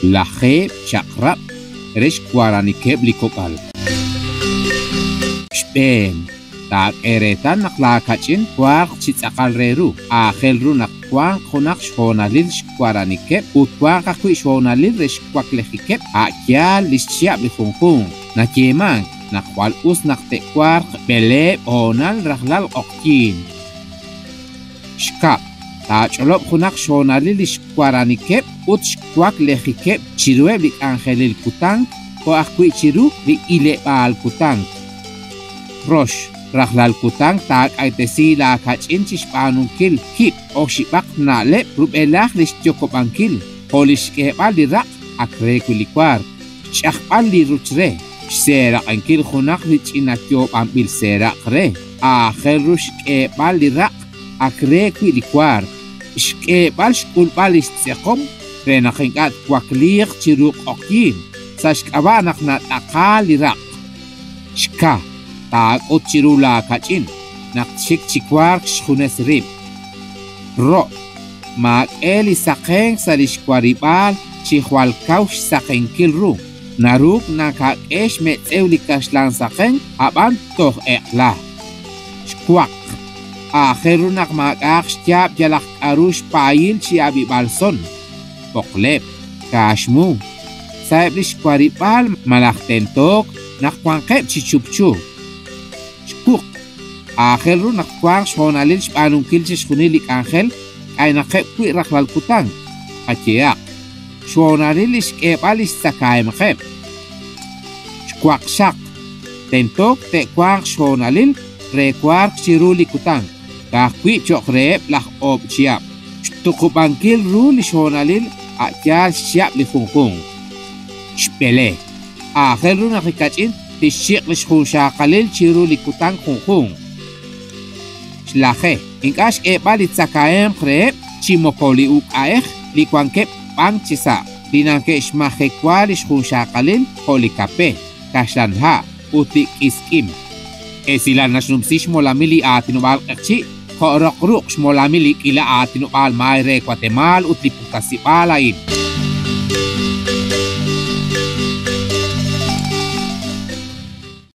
Laje chakrap resh kuaranikeb likokal. Shpen tak eretan naklakachin kwar chitsakal reru. Akhel ru nakwang konak shonalil shkuaranikeb. Utwang kakui shonalil resh kwaklekikeb. Akyal lisyap likungkung. Nakemang nakwal us naktekwar beleb onal rahlal okkin. Shkap Tacholop kunak shonalil shkuaranikeb ut shkwak lehikeb chirueb lik angelil kutang ko akui chiru lik ile baal kutang. Rosh rahlal kutang tak aitesi la kachin chishpanungkil hip o shibak nalep rubelah lishtyokopankil polish kebal lirak akre kulikwar chakbal liruchre serak ankil kunak lichinatyo pambil serak re akhel rush kebal lirak akre kulikwar Shkebal shkulbal istsekom renakingat kwaklir chiruk okin sa shkaba anak natakal lirak shka tak chirula kachin nak chikwar shkunes rib ro mag eli sakeng sa lishkwaribal chihwal kaush sakeng kilru naruk nakak esh metzeuli kashlan sakeng aban toh ekla shkwak Akhiru nak magak setiap jalak arus pail siabi balson poklep kashmu saib lish kwaripal malak tentok nak kwangkep chichupchu shkuk akhiru nak kwang shonalil spanungkil shkunil ik angel ay nakep kwi raklal kutang atyak shonalil iskepal istakay makep shkwak sak tentok te kwang shonalil rekwar siruli kutang Kakwi chokrep lah ob siap. Tukupangkil ru li shonalil akyal siap li fungkung. Shpele. Akhir ru nakikachin ti syik li shkunsha kalil chiru li kutang kungkung. Shlahe. Inkash eba li tsakayem krep chimokoli uk aekh li kwangkep pang chisa. Dinangke shmahekwa li shkunsha kalil holi kape. Kashanha utik iskim. Esilan nasnumsish molamili atinubal ekchi. Korok ruk shmolamili kila atinubal mayre kwatemal utli pukasipalain.